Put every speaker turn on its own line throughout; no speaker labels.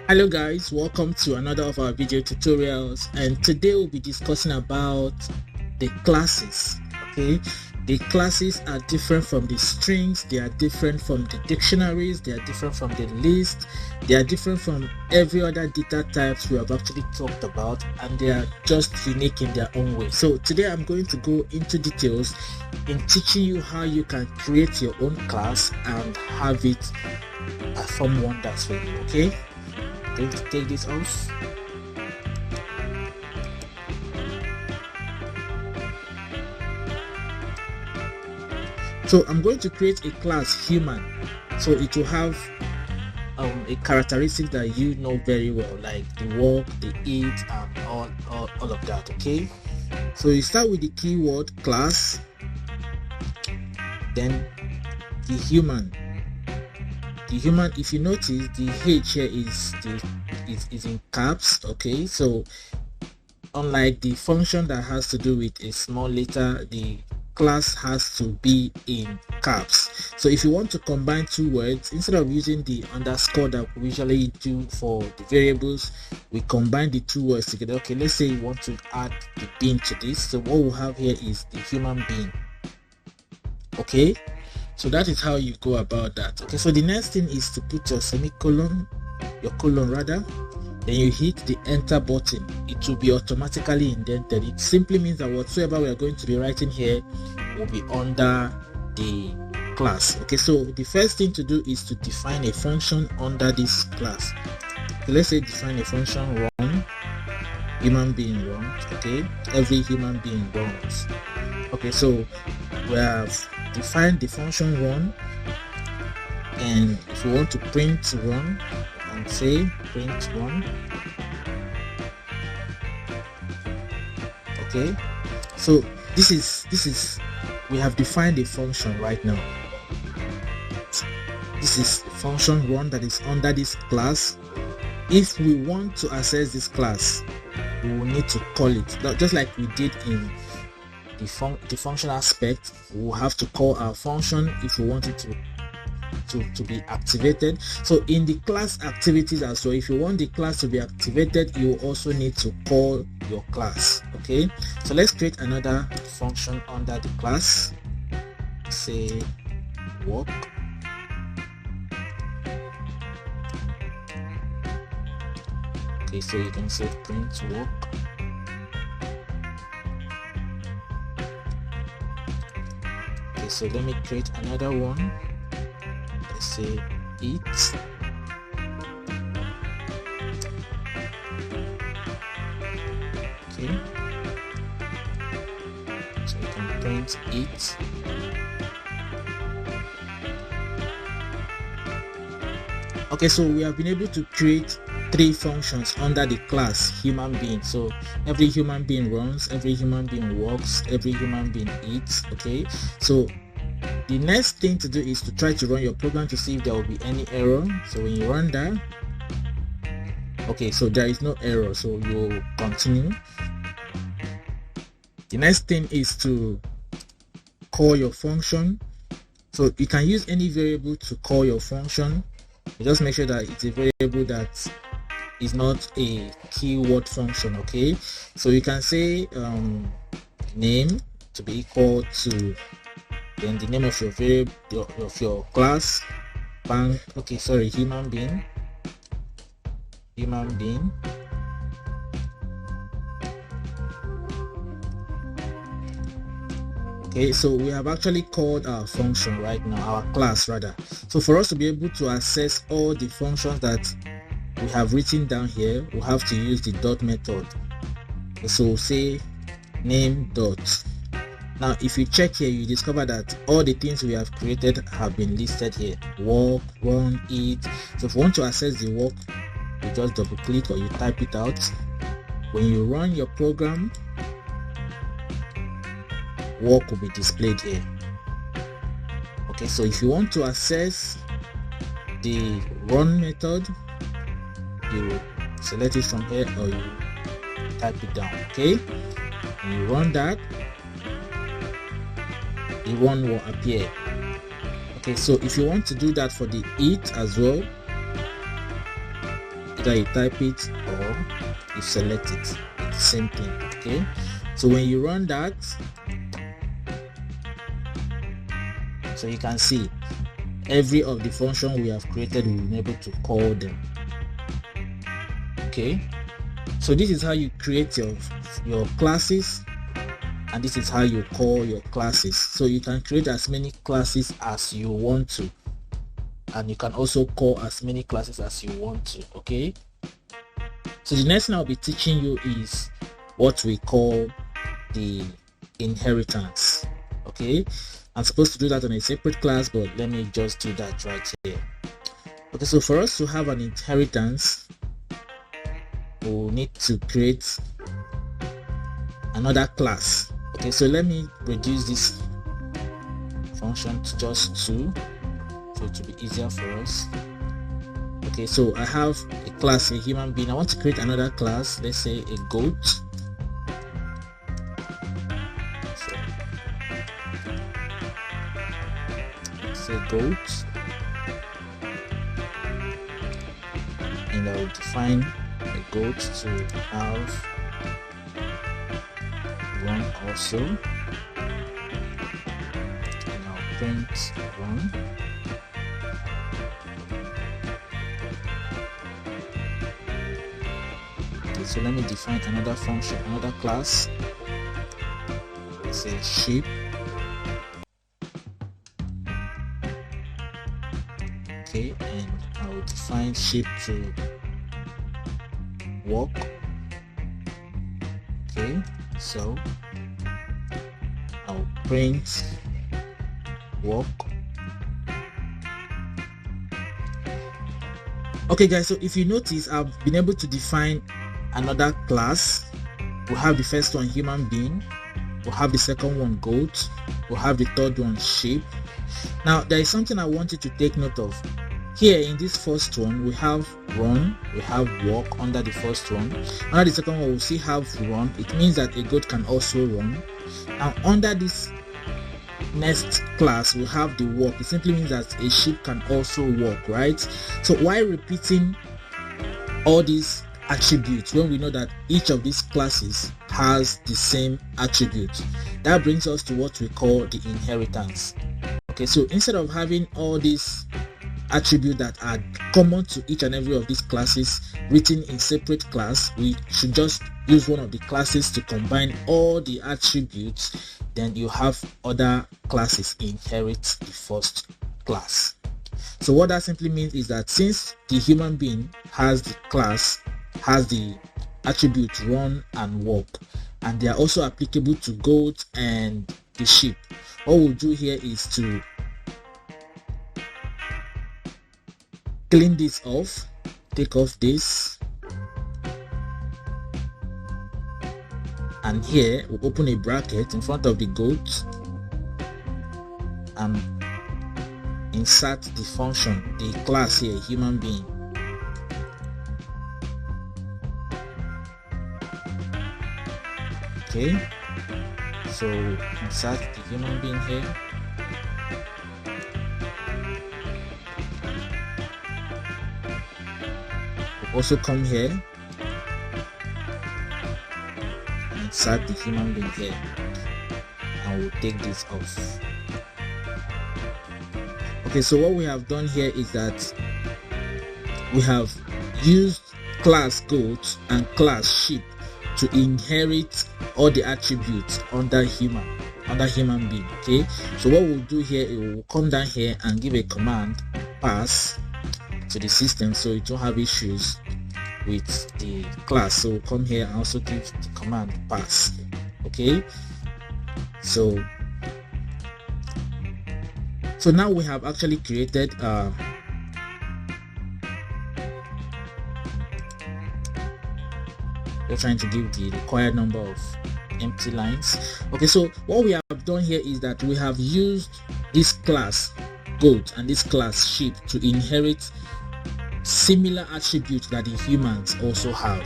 Hello guys, welcome to another of our video tutorials, and today we'll be discussing about the classes. Okay, the classes are different from the strings, they are different from the dictionaries, they are different from the list, they are different from every other data types we have actually talked about, and they are just unique in their own way. So today I'm going to go into details in teaching you how you can create your own class and have it perform wonders for you. Okay, going to take this off. So I'm going to create a class human, so it will have a characteristic that you know very well, like the walk, the eat, and all of that. Okay, so you start with the keyword class, then the human. If you notice, the H here is in caps. Okay, so unlike the function that has to do with a small letter, the class has to be in caps. So if you want to combine two words, instead of using the underscore that we usually do for the variables, we combine the two words together. Okay, let's say you want to add the bean to this, so what we'll have here is the human being. Okay, so that is how you go about that. Okay, so the next thing is to put your semicolon, your colon rather, then you hit the enter button. It will be automatically indented. It simply means that whatsoever we are going to be writing here will be under the class. Okay, so the first thing to do is to define a function under this class. So let's say define a function run, human being runs. Okay, every human being runs. Okay, so we have defined the function run, and if we want to print run, and say print run. Okay, so this is we have defined a function right now. This is a function run that is under this class. If we want to access this class, we will need to call it, just like we did in the function aspect. We will have to call our function if we want it to be activated. So in the class activities as well, if you want the class to be activated, you also need to call your class. Okay, so let's create another function under the class. Say walk. Okay, so you can say print walk. Okay, so let me create another one. Let's say eat. Okay, so you can print eat. Okay, so we have been able to create 3 functions under the class human being. So every human being runs, every human being walks, every human being eats. Okay, so the next thing to do is to try to run your program to see if there will be any error. So when you run that, okay, so there is no error, so you'll continue. The next thing is to call your function. So you can use any variable to call your function. You just make sure that it's a variable that is not a keyword function. Okay, so you can say name to be equal to then the name of your variable of your class, bank. Okay, sorry, human being. Okay, so we have actually called our function right now, our class rather. So for us to be able to access all the functions that we have written down here, we'll have to use the dot method. Okay, so say name dot. Now if you check here, you discover that all the things we have created have been listed here: walk, run, eat. So if you want to access the walk, you just double click or you type it out. When you run your program, walk will be displayed here. Okay, so if you want to access the run method, you select it from here or you type it down. Okay, and you run that, the one will appear. Okay, so if you want to do that for the eat as well, Either you type it or you select it. It's the same thing. Okay, so when you run that, so you can see every of the function we have created, we've been able to call them. Okay, so this is how you create your classes, and this is how you call your classes. So you can create as many classes as you want to, and you can also call as many classes as you want to. Okay, so the next thing I'll be teaching you is what we call the inheritance. Okay, I'm supposed to do that on a separate class, but let me just do that right here. Okay, so for us to have an inheritance, we'll need to create another class. Okay, so let me reduce this function to just 2, so it will be easier for us. Okay, so I have a class, a human being. I want to create another class, let's say a goat. So let's say goat, and I will define a goat to have run also, and I'll print run. Okay, so let me define another function, another class. Let's say sheep. Okay, and I will define sheep to walk. Okay, so I'll print walk. Okay guys, so if you notice, I've been able to define another class. We'll have the first one human being, we'll have the second one goat, we'll have the third one sheep. Now there is something I want you to take note of. Here in this first one, we have run, we have walk under the first one. Under the second one, we'll see have run. It means that a goat can also run. Now under this next class, we have the walk. It simply means that a sheep can also walk, right? So why repeating all these attributes when we know that each of these classes has the same attribute? That brings us to what we call the inheritance. Okay, so instead of having all these attributes that are common to each and every of these classes written in separate class, we should just use one of the classes to combine all the attributes. Then you have other classes inherit the first class. So what that simply means is that since the human being has the class, has the attribute run and walk, and they are also applicable to goat and the sheep, what we'll do here is to clean this off, take off this, and here we'll open a bracket in front of the goat and insert the function, the class here, human being. Okay, so insert the human being here. We'll also come here, insert the human being here, and we'll take this off. Okay, so what we have done here is that we have used class goat and class sheep to inherit all the attributes under human being. Okay, so what we'll do here is we'll come down here and give a command pass to the system so it won't have issues with the class. So we'll come here and also give the command pass. Okay, so now we have actually created we're trying to give the required number of empty lines. Okay, so what we have done here is that we have used this class goat and this class sheep to inherit similar attributes that the humans also have.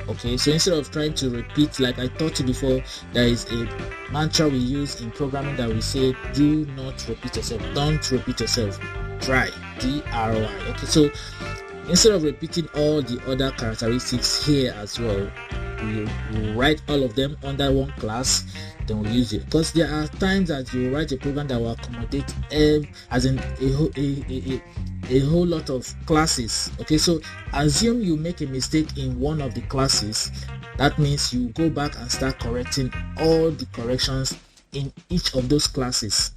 Okay, so instead of trying to repeat, like I taught you before, there is a mantra we use in programming that we say, do not repeat yourself, don't repeat yourself, try, DRY. Okay, so Instead of repeating all the other characteristics here as well, we'll write all of them under one class, then we'll use it. Because there are times that you write a program that will accommodate as in a whole lot of classes. Okay, so assume you make a mistake in one of the classes. That means you go back and start correcting all the corrections in each of those classes.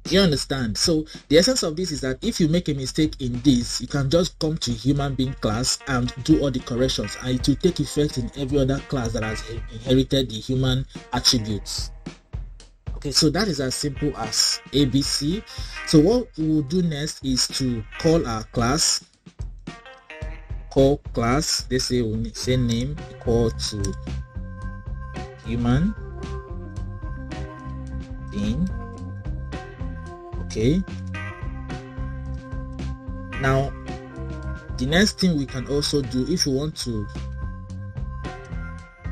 You understand? So the essence of this is that if you make a mistake in this, you can just come to human being class and do all the corrections, and it will take effect in every other class that has inherited the human attributes. Okay, so that is as simple as ABC. So what we will do next is to call our class. Call class. Let's say we say name equal to human being. Okay, now the next thing we can also do, if you want to,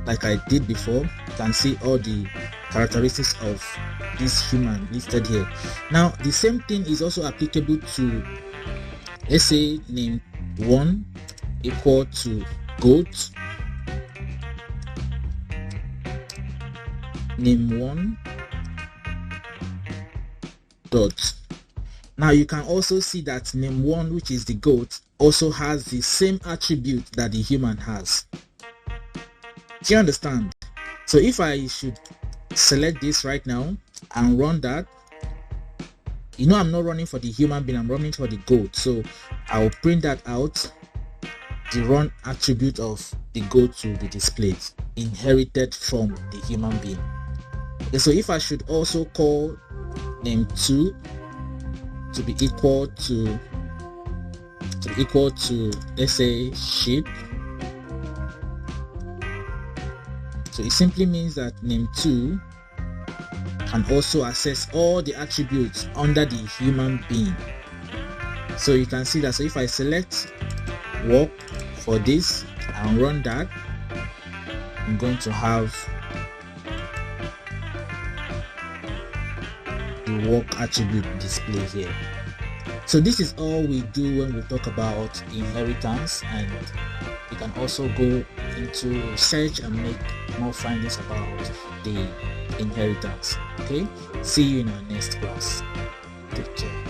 like I did before, you can see all the characteristics of this human listed here. Now the same thing is also applicable to, let's say, name 1 equal to goat, name 1 dot. Now you can also see that name 1, which is the goat, also has the same attribute that the human has. Do you understand? So if I should select this right now and run that, you know I'm not running for the human being, I'm running for the goat. So I'll print that out. The run attribute of the goat will be displayed, inherited from the human being. Okay, so if I should also call name 2 to be equal to let's say sheep, so it simply means that name 2 can also access all the attributes under the human being. So you can see that. So if I select work for this and run that, I'm going to have the work attribute display here. So this is all we do when we talk about inheritance, and you can also go into research and make more findings about the inheritance. Okay, see you in our next class. Take care.